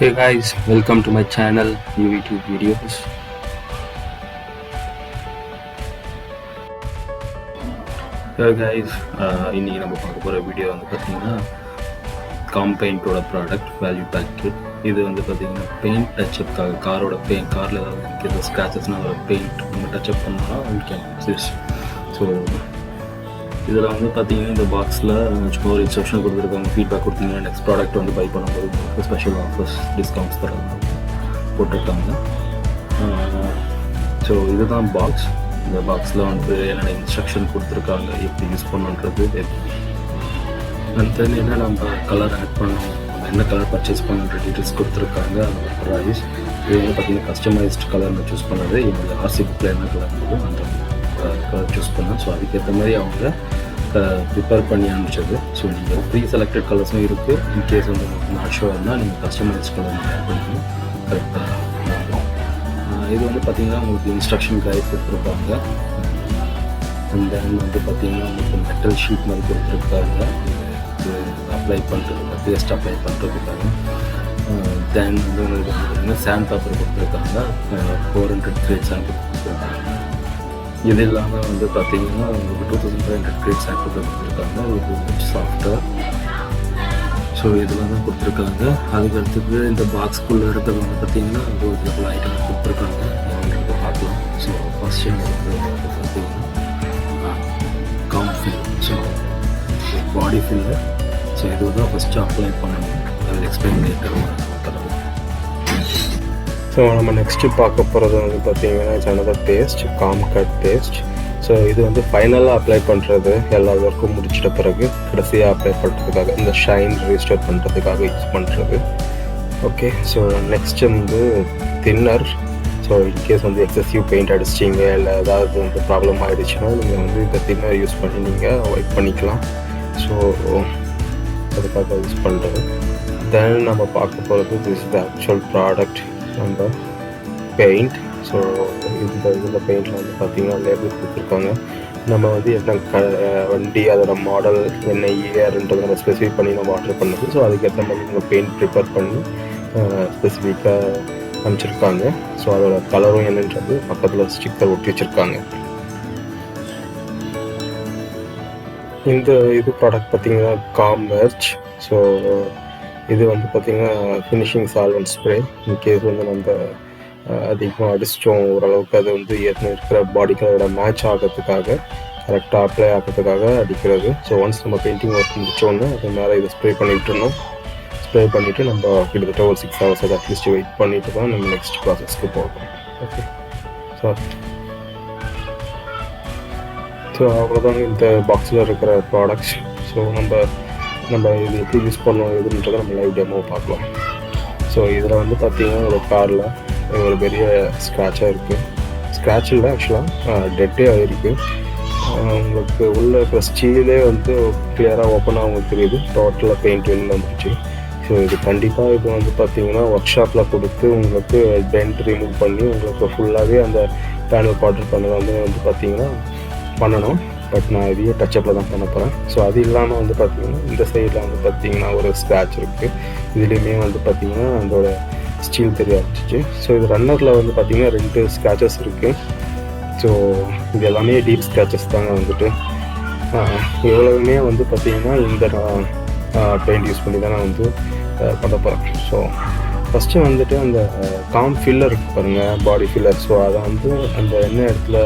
Hey guys, welcome to my channel, new YouTube videos. Hey guys, இன்னைக்கு நம்ம பார்க்க போகிற வீடியோ வந்து பார்த்தீங்கன்னா காம்பெயிண்டோட ப்ராடக்ட் வேல்யூ பேக் கிட். இது வந்து பார்த்தீங்கன்னா பெயிண்ட் டச்சப்காக காரோட காரில் ஏதாவது இருக்கிற ஸ்க்ராச்சஸ்னால் அதோட பெயிண்ட் நம்ம டச்சப் பண்ணோம்னா வி கேன் யூஸ். ஸோ இதில் வந்து பார்த்தீங்கன்னா இந்த பாக்ஸில் சும்மா ஒரு இன்ஸ்ட்ரக்ஷன் கொடுத்துருக்காங்க. ஃபீட்பேக் கொடுத்தீங்கன்னா நெக்ஸ்ட் ப்ராடக்ட் வந்து பை பண்ணும்போது உங்களுக்கு ஸ்பெஷல் ஆஃபர்ஸ் டிஸ்கவுண்ட்ஸ் தராங்க போட்டிருக்காங்க. ஸோ இதுதான் பாக்ஸ். இந்த பாக்ஸில் வந்து என்னென்ன இன்ஸ்ட்ரக்ஷன் கொடுத்துருக்காங்க, எப்படி யூஸ் பண்ணுன்றது, அண்ட் தென் என்ன நம்ம கலர் ஆட் பண்ணணும், நம்ம என்ன கலர் பர்ச்சேஸ் பண்ணுற டீட்டெயில்ஸ் கொடுத்துருக்காங்க. அதோட ப்ரைஸ் இது வந்து பார்த்திங்கன்னா கஸ்டமைஸ்ட் கலர் நான் சூஸ் பண்ணது. என்னோடய ஆர்சி புக்கில் என்ன கலர் போதும் அந்த கலர் சூஸ் பண்ணேன். ஸோ அதுக்கேற்ற மாதிரி அவங்க ப்ரிப்பேர் பண்ணி அனுப்பிச்சது. ஸோ நீங்கள் ப்ரீ செலக்டட் கலர்ஸும் இருக்குது. இன்கேஸ் வந்து உங்களுக்கு நாட் ஷோ இருந்தால் நீங்கள் கஸ்டமைஸ்ட் கலர் நீங்கள் ஆட் பண்ணிக்கணும். கரெக்டாக இது வந்து பார்த்திங்கன்னா உங்களுக்கு இன்ஸ்ட்ரக்ஷன் கைட் கொடுத்துருப்பாங்க. அண்ட் தென் வந்து பார்த்திங்கன்னா உங்களுக்கு மெட்டல் ஷீட் மாதிரி கொடுத்துருக்காங்க. இது அப்ளை பண்ணுறதுக்கு பேஸ்ட் அப்ளை பண்ணுறதுக்காக. தென் வந்து உங்களுக்கு பார்த்திங்கன்னா சாண்ட் பேப்பர் கொடுத்துருக்காங்க. 400 கிரேட் சாண்ட் பேப்பர் கொடுத்துருக்காங்க. இது இல்லாமல் வந்து பார்த்திங்கன்னா உங்களுக்கு 2500 கிரேட் சாண்ட் பேப்பர் கொடுத்துருக்காங்க. இது சாஃப்ட்வேர். ஸோ இதெல்லாம் தான் கொடுத்துருக்காங்க. அதுக்கடுத்தது இந்த பாக்ஸ்குள்ளே இருக்கிறது வந்து பார்த்திங்கன்னா ஒரு லெவல் ஐட்டம் கொடுத்துருக்காங்க. நீங்கள் பார்க்கலாம். ஸோ ஃபஸ்ட் வந்து பார்த்திங்கன்னா காம்ஃபில், ஸோ பாடி ஃபில்லர். ஸோ இது தான் ஃபஸ்ட்டு அப்ளை பண்ணணும். அதை எக்ஸ்பிளைன் பண்ணிட்டு ஸோ நம்ம நெக்ஸ்ட்டு பார்க்க போகிறது வந்து பார்த்திங்கன்னா it's another paste, come cut paste. So இது வந்து ஃபைனலாக அப்ளை பண்ணுறது, எல்லா ஒர்க்கும் முடிச்சிட்ட பிறகு கடைசியாக அப்ளை பண்ணுறதுக்காக, இந்த ஷைன் ரீஸ்டோர் பண்ணுறதுக்காக யூஸ் பண்ணுறது. ஓகே, ஸோ நெக்ஸ்ட் வந்து தின்னர். ஸோ இன்கேஸ் வந்து எக்ஸசிவ் பெயிண்ட் அடிச்சிட்டிங்க இல்லை ஏதாவது வந்து ப்ராப்ளம் ஆகிடுச்சுன்னா நீங்கள் வந்து இந்த தின்னர் யூஸ் பண்ணி நீங்கள் ஒயிட் பண்ணிக்கலாம். ஸோ அதுக்காக யூஸ் பண்ணுறது. தென் நம்ம பார்க்க போகிறது திஸ் த ஆக்சுவல் ப்ராடக்ட், நம்ம பெயிண்ட். ஸோ இந்த பெயிண்டில் வந்து பார்த்திங்கன்னா லேபிள் கொடுத்துருக்காங்க. நம்ம வந்து என்ன வண்டி அதோட மாடல் என்ன இயர்ன்றதை நம்ம ஸ்பெசிஃபை பண்ணி நம்ம ஆர்டர் பண்ணது. ஸோ அதுக்கேற்ற மாதிரி நம்ம பெயிண்ட் ப்ரிப்பேர் பண்ணி ஸ்பெசிஃபிக்காக அனுப்பிச்சிருக்காங்க. ஸோ அதோட கலரும் என்னன்றது பக்கத்தில் ஸ்டிக்கர் ஒட்டி வச்சுருக்காங்க. இந்த இது ப்ராடக்ட் பார்த்திங்கன்னா காம் மெர்ச். ஸோ இது வந்து பார்த்திங்கன்னா ஃபினிஷிங் சால்வன்ட் ஸ்ப்ரே. இன்கேஸ் வந்து நம்ம அதிகமாக அடிச்சிட்டோம், ஓரளவுக்கு அது வந்து ஏற்கனவே இருக்கிற பாடி கலரோட மேட்ச் ஆகிறதுக்காக, கரெக்டாக அப்ளை ஆகிறதுக்காக அடிக்கிறது. ஸோ ஒன்ஸ் நம்ம பெயிண்டிங் ஒர்க் முடித்தோன்னே அது மேலே இதை ஸ்ப்ரே பண்ணிட்டுருந்தோம். ஸ்ப்ரே பண்ணிவிட்டு நம்ம கிட்டத்தட்ட ஒரு 6 hours அதை அட்லீஸ்ட் வெயிட் பண்ணிவிட்டு தான் நம்ம நெக்ஸ்ட் ப்ராசஸ்க்கு போகிறோம். ஓகே, ஸோ அவ்வளோதாங்க இந்த பாக்ஸில் இருக்கிற ப்ராடக்ட்ஸ். ஸோ நம்ம இது எப்படி யூஸ் பண்ணோம் எதுன்றதை நம்ம லைவ் டெமோ பார்க்கலாம். ஸோ இதில் வந்து பார்த்திங்கன்னா ஒரு காரில் ஒரு பெரிய ஸ்க்ராட்சாக இருக்குது. ஸ்க்ராட்ச் இல்லை, ஆக்சுவலாக டெட்டே ஆகிருக்கு. உங்களுக்கு உள்ளே இருக்கிற ஸ்டீலே வந்து கிளியராக ஓப்பனாக உங்களுக்கு தெரியுது. டோட்டலாக பெயிண்ட் வெளியில் வந்துடுச்சு. ஸோ இது கண்டிப்பாக இது வந்து பார்த்திங்கன்னா ஒர்க் ஷாப்பில் கொடுத்து உங்களுக்கு டென்ட் ரிமூவ் பண்ணி உங்களுக்கு ஃபுல்லாகவே அந்த பேனல் குவார்டர் பண்ணதை வந்து பார்த்திங்கன்னா பண்ணணும். பட் நான் இதையே டச்சப்பில் தான் பண்ண போகிறேன். ஸோ அது இல்லாமல் வந்து பார்த்திங்கன்னா இந்த சைடில் வந்து பார்த்திங்கன்னா ஒரு ஸ்க்ராட்ச் இருக்குது. இதுலேயுமே வந்து பார்த்திங்கன்னா அதோட ஸ்டீல் தெரிய ஆரம்பிச்சிச்சு. ஸோ இது ரன்னரில் வந்து பார்த்திங்கன்னா 2 ஸ்க்ராச்சஸ் இருக்குது. ஸோ இது எல்லாமே டீப் ஸ்க்ராச்சஸ் தாங்க வந்துட்டு. எவ்வளவுமே வந்து பார்த்திங்கன்னா இந்த பெயிண்ட் யூஸ் பண்ணி தான் நான் வந்து பண்ண போகிறேன். ஸோ ஃபஸ்ட்டு வந்துட்டு அந்த காம் ஃபில்லர் இருக்குது பாருங்கள், பாடி ஃபில்லர். ஸோ அதை வந்து அந்த என்ன இடத்துல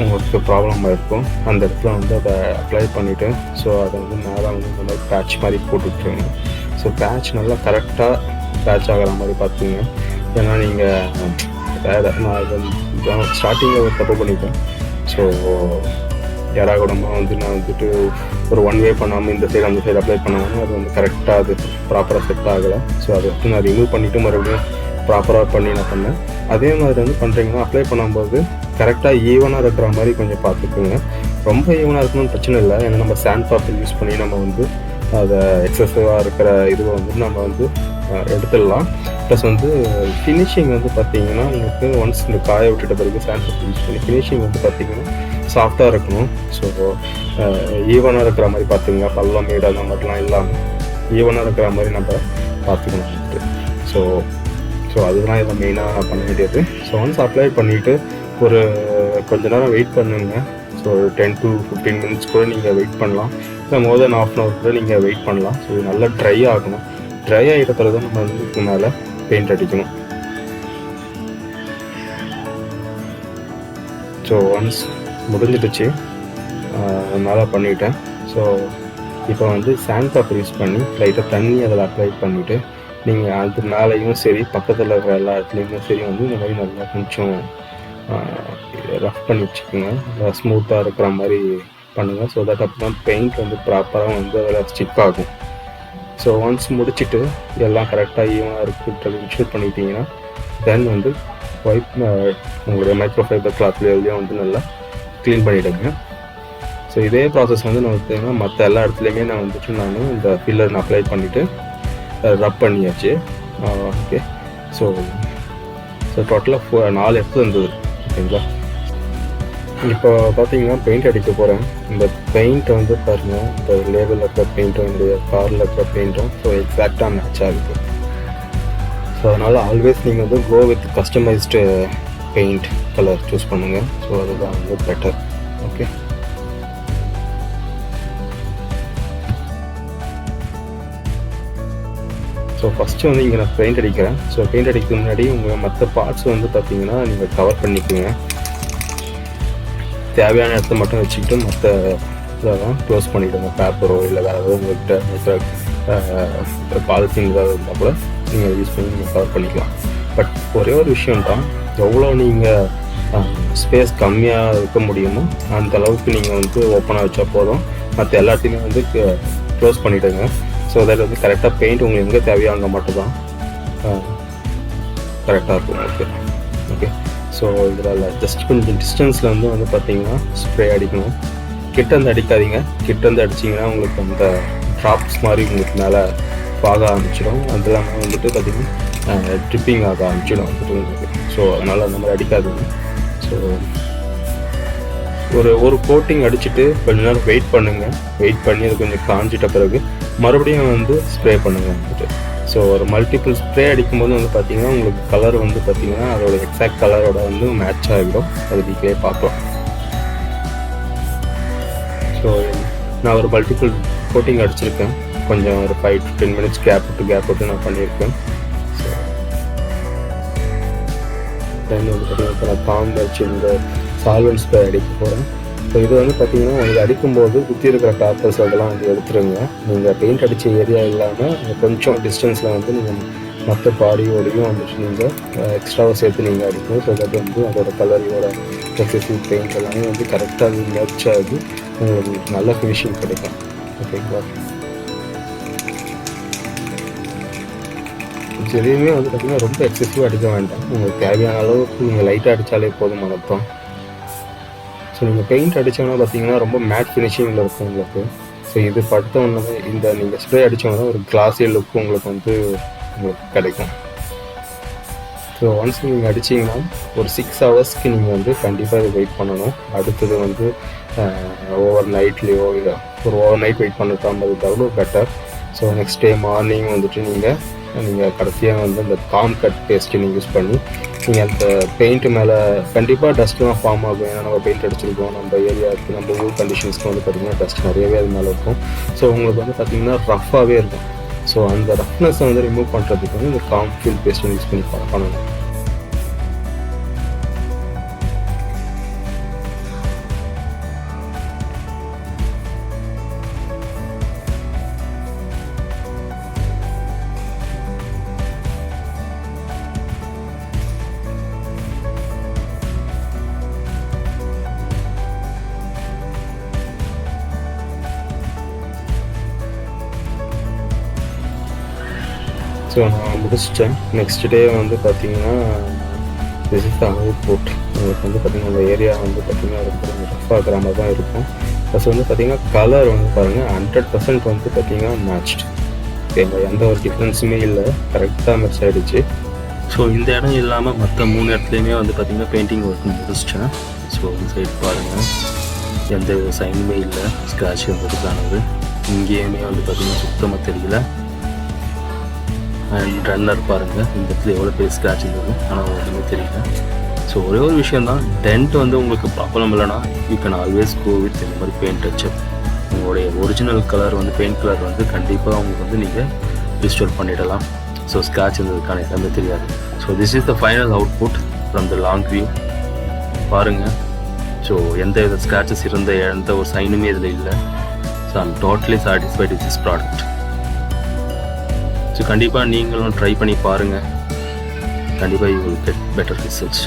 உங்களுக்கு ப்ராப்ளம் இருக்கும் அந்த இடத்துல வந்து அதை அப்ளை பண்ணிவிட்டு, ஸோ அதை வந்து மேலே வந்து இந்த மாதிரி பேட்ச் மாதிரி போட்டுவிட்டுருங்க. ஸோ பேட்ச் நல்லா கரெக்டாக பேட்ச் ஆகிற மாதிரி பார்த்துங்க. ஏன்னா நீங்கள் நான் ஸ்டார்டிங்கில் ஒரு தப்பு பண்ணிட்டேன். ஸோ யாராகூடமாக வந்து நான் வந்துட்டு ஒரு 1 வே பண்ணாமல் இந்த சைடு அந்த சைடு அப்ளை பண்ணாமல் அது வந்து கரெக்டாக அது ப்ராப்பராக செட் ஆகலை. ஸோ அதை வந்து நான் ரிமூவ் பண்ணிவிட்டு மறுபடியும் ப்ராப்பராக பண்ணி நான் பண்ணேன். அதே மாதிரி வந்து பண்ணுறீங்கன்னா அப்ளை பண்ணும்போது கரெக்டாக ஈவனாக இருக்கிற மாதிரி கொஞ்சம் பார்த்துக்குங்க. ரொம்ப ஈவனாக இருக்கணும்னு பிரச்சனை இல்லை. ஏன்னா நம்ம சாண்ட் பேப்பர் யூஸ் பண்ணி நம்ம வந்து அதை எக்ஸசிவாக இருக்கிற இதுவை வந்து நம்ம வந்து எடுத்துடலாம். ப்ளஸ் வந்து ஃபினிஷிங் வந்து பார்த்திங்கன்னா உங்களுக்கு ஒன்ஸ் இந்த காய விட்டுட்ட பிறகு சாண்ட் பேப்பர் யூஸ் பண்ணி ஃபினிஷிங் வந்து பார்த்திங்கன்னா சாஃப்டாக இருக்கணும். ஸோ ஈவனாக இருக்கிற மாதிரி பார்த்துங்க. பள்ளம் மேடு அந்த மாதிரிலாம் இல்லாமல் ஈவனாக இருக்கிற மாதிரி நம்ம பார்த்துக்கணும். ஸோ ஸோ அதுதான் இதை மெயினாக பண்ண வேண்டியது. ஸோ ஒன்ஸ் அப்ளை பண்ணிவிட்டு ஒரு கொஞ்ச நேரம் வெயிட் பண்ணுங்க. ஸோ 10 to 15 minutes கூட நீங்கள் வெயிட் பண்ணலாம், இல்லை மோர் தென் ½ hour கூட நீங்கள் வெயிட் பண்ணலாம். ஸோ இது நல்லா ட்ரை ஆகணும். ட்ரை ஆகிட்ட பிறகு தான் நம்ம வந்து இதுக்கு மேலே பெயிண்ட் அடிக்கணும். ஸோ ஒன்ஸ் முடிஞ்சிடுச்சு, மேலே பண்ணிட்டேன். ஸோ இப்போ வந்து சாண்ட் பேப்பர் யூஸ் பண்ணி லைட்டாக தண்ணி அதில் அப்ளை பண்ணிவிட்டு நீங்கள் அது மேலேயும் சரி பக்கத்தில் இருக்கிற எல்லா இடத்துலையுமே சரி வந்து இந்த மாதிரி நல்லா கொஞ்சம் ரஃப் பண்ணி வச்சுக்கோங்க, ஸ்மூத்தாக இருக்கிற மாதிரி பண்ணுங்கள். ஸோ தட் அப்போ தான் பெயிண்ட் வந்து ப்ராப்பராக வந்து அதில் ஸ்டிக் ஆகும். ஸோ ஒன்ஸ் முடிச்சுட்டு எல்லாம் கரெக்டாக ஈவனாக இருக்குன்றது இன்ஷூர் பண்ணிட்டீங்கன்னா தென் வந்து உங்களுடைய மைக்ரோஃபைபர் கிளாத்லேயும் வந்து நல்லா க்ளீன் பண்ணிவிடுங்க. ஸோ இதே ப்ராசஸ் வந்து நான் பார்த்தீங்கன்னா மற்ற எல்லா இடத்துலையுமே நான் வந்துட்டு நான் இந்த ஃபில்லர் அப்ளை பண்ணிவிட்டு ரப் பண்ணியாச்சு. ஓகே, ஸோ டோட்டலாக 4 இடத்துல இருந்தது. ஓகேங்களா, இப்போ பார்த்தீங்கன்னா பெயிண்ட் அடிக்க போகிறேன். இந்த பெயிண்ட்டை வந்து பாருங்கள், இந்த லேபிளில் இருக்கிற பெயிண்ட்டும் என்னுடைய காரில் இருக்கிற பெயிண்ட்டும் ஸோ எக்ஸாக்டாக மேட்ச் ஆகுது. ஸோ அதனால் ஆல்வேஸ் நீங்கள் வந்து go with customised paint colour choose பண்ணுங்கள். ஸோ அதுதான் வந்து பெட்டர். ஓகே, ஸோ ஃபஸ்ட்டு வந்து இங்கே நான் பெயிண்ட் அடிக்கிறேன். ஸோ பெயிண்ட் அடிக்கிறதுக்கு முன்னாடி உங்கள் மற்ற பார்ட்ஸ் வந்து பார்த்தீங்கன்னா நீங்கள் கவர் பண்ணிக்கோங்க. தேவையான இடத்த மட்டும் வச்சுக்கிட்டு மற்ற இதெல்லாம் க்ளோஸ் பண்ணிவிடுங்க. பேப்பரோ இல்லை வேறு ஏதாவது உங்கள்கிட்ட பாலித்தீன் ஏதாவது இருந்தால் கூட நீங்கள் யூஸ் பண்ணி நீங்கள் கவர் பண்ணிக்கலாம். பட் ஒரே ஒரு விஷயம் தான், எவ்வளோ நீங்கள் ஸ்பேஸ் கம்மியாக இருக்க முடியுமோ அந்த அளவுக்கு நீங்கள் வந்து ஓப்பனாக வச்சா போதும். மற்ற எல்லாத்தையுமே வந்து க்ளோஸ் பண்ணிவிடுங்க. ஸோ அதில் வந்து கரெக்டாக பெயிண்ட் உங்களுக்கு எங்கே தேவையோ அங்கே மட்டும்தான் கரெக்டாக இருக்கும். ஓகே ஓகே ஸோ இதில் ஜஸ்ட் கொஞ்சம் டிஸ்டன்ஸில் வந்து பார்த்தீங்கன்னா ஸ்ப்ரே அடிக்கணும். கிட்டேருந்து அடிக்காதீங்க. கிட்டேருந்து அடிச்சிங்கன்னா உங்களுக்கு அந்த ட்ராப்ஸ் மாதிரி உங்களுக்கு மேலே ஆக ஆரம்பிச்சிடும். அது இல்லாமல் வந்துட்டு பார்த்திங்கன்னா ட்ரிப்பிங் ஆக ஆரம்பிச்சிடும் வந்துட்டு உங்களுக்கு. ஸோ அதனால் அந்த மாதிரி அடிக்காதீங்க. ஸோ ஒரு கோட்டிங் அடிச்சுட்டு கொஞ்ச நேரம் வெயிட் பண்ணுங்கள். வெயிட் பண்ணி அது கொஞ்சம் காஞ்சிட்ட பிறகு மறுபடியும் வந்து ஸ்ப்ரே பண்ணுங்கள் வந்துட்டு. ஸோ ஒரு மல்டிபிள் ஸ்ப்ரே அடிக்கும்போது வந்து பார்த்திங்கன்னா உங்களுக்கு கலர் வந்து பார்த்திங்கன்னா அதோட எக்ஸாக்ட் கலரோட வந்து மேட்ச் ஆகிடும். அது வீட்டிலே பார்க்கலாம். ஸோ நான் ஒரு மல்டிபிள் கோட்டிங் அடிச்சிருக்கேன். கொஞ்சம் ஒரு 5 to 10 minutes கேப் விட்டு நான் பண்ணியிருக்கேன். ஸோ தென் வந்து பார்த்திங்கன்னா நான் காம்பு வச்சு இந்த சால்வெண்ட் ஸ்ப்ரே அடிக்க போகிறேன். ஸோ இது வந்து பார்த்திங்கன்னா உங்களுக்கு அடிக்கும்போது சுற்றி இருக்கிற பேப்பர்ஸ் அதெல்லாம் வந்து எடுத்துருங்க. நீங்கள் பெயிண்ட் அடித்த ஏரியா இல்லாமல் கொஞ்சம் டிஸ்டன்ஸில் வந்து நீங்கள் மற்ற பாடியோடையும் வந்துட்டு நீங்கள் எக்ஸ்ட்ராவாக சேர்த்து நீங்கள் அடிக்கணும். ஸோ தட் வந்து அதோட கலரோட எக்ஸசிவ் பெயிண்ட் எல்லாமே வந்து கரெக்டாக மேட்ச் ஆகி உங்களுக்கு நல்ல ஃபினிஷிங் கிடைக்கும். ஓகேங்களா, எதையுமே வந்து பார்த்திங்கன்னா ரொம்ப எக்ஸசிவாக அடிக்க வேண்டாம். உங்களுக்கு தேவையான அளவுக்கு நீங்கள் லைட்டாக அடித்தாலே போதுமானது தான். ஸோ நீங்கள் பெயிண்ட் அடித்தோன்னா பார்த்தீங்கன்னா ரொம்ப மேட் ஃபினிஷிங்கில் இருக்கும் உங்களுக்கு. ஸோ இது படுத்த ஒன்று இந்த நீங்கள் ஸ்ப்ரே அடித்தோன்னா ஒரு கிளாஸி லுக்கு உங்களுக்கு கிடைக்கும். ஸோ ஒன்ஸ் நீங்கள் அடிச்சிங்கன்னா ஒரு 6 hours நீங்கள் வந்து கண்டிப்பாக இது வெயிட் பண்ணணும். அடுத்தது வந்து ஓவர் நைட்லேயோ இல்லை ஒரு ஓவர் நைட் வெயிட் பண்ணுற மாதிரி இருந்தாலும் better. So next day morning வந்துட்டு நீங்கள் கடைசியாக வந்து அந்த காம் கட் பேஸ்ட்டு நீங்கள் யூஸ் பண்ணி நீங்கள் அந்த பெயிண்ட்டு மேலே கண்டிப்பாக டஸ்ட்லாம் ஃபார்ம் ஆகும். ஏன்னா நம்ம பெயிண்ட் அடிச்சிருக்கோம், நம்ம ஏரியாவுக்கு நம்ம ஊர் கண்டிஷன்ஸ்க்கு வந்து பார்த்திங்கன்னா டஸ்ட் நிறையவே அது மேலே இருக்கும். ஸோ உங்களுக்கு வந்து பார்த்திங்கன்னா ரஃப்பாகவே இருக்கும். ஸோ அந்த ரஃப்னஸை வந்து ரிமூவ் பண்ணுறதுக்கு வந்து இந்த காம் ஃபில் பேஸ்ட்டு யூஸ் பண்ணி பண்ணணும். ஸோ நான் முடிச்சிட்டேன். நெக்ஸ்ட் டே வந்து பார்த்திங்கன்னா திஸ் இஸ் த அவுட்புட். உங்களுக்கு வந்து பார்த்திங்கன்னா அந்த ஏரியா வந்து பார்த்திங்கன்னா ரொம்ப ரஃப் ஆகிற மாதிரி தான் இருக்கும். ப்ளஸ் வந்து பார்த்திங்கன்னா கலர் வந்து பாருங்கள் 100% வந்து பார்த்திங்கன்னா மேட்ச்டு. ஓகேங்களா, எந்த ஒரு டிஃப்ரென்ஸுமே இல்லை, கரெக்டாக மேட்ச் ஆகிடுச்சு. ஸோ இந்த இடம் இல்லாமல் மற்ற 3 இடத்துலையுமே வந்து பார்த்திங்கன்னா பெயிண்டிங் ஒர்க் முடிச்சிட்டேன். ஸோ இந்த சைடு பாருங்கள், எந்த சைனுமே இல்லை, ஸ்க்ராட்ச் வந்து காணுது. இங்கேயுமே வந்து பார்த்திங்கன்னா சுத்தமாக தெரியல. அண்ட் ரன்னர் பாருங்கள், இந்த இடத்துல எவ்வளோ பெரிய ஸ்க்ராட்ச் இருந்தது, ஆனால் ஒன்றுமே தெரியல. ஸோ ஒரே ஒரு விஷயம் தான், டென்ட் வந்து உங்களுக்கு ப்ராப்ளம் இல்லைனா you can always go with இந்த மாதிரி பெயிண்ட் டச்சப். உங்களுடைய ஒரிஜினல் கலர் வந்து பெயிண்ட் கலர் வந்து கண்டிப்பாக உங்களுக்கு வந்து நீங்கள் ரிஸ்டோர் பண்ணிடலாம். ஸோ ஸ்க்ராட்ச் இருந்ததுக்கான எல்லாமே தெரியாது. So this is the final output from the long view. பாருங்கள், ஸோ எந்த வித ஸ்க்ராச்சஸ் இருந்த எந்த ஒரு சைனுமே இதில் இல்லை. So I'm totally satisfied with this product. So கண்டிப்பாக நீங்களும் ட்ரை பண்ணி பாருங்கள். கண்டிப்பாக you will get better results.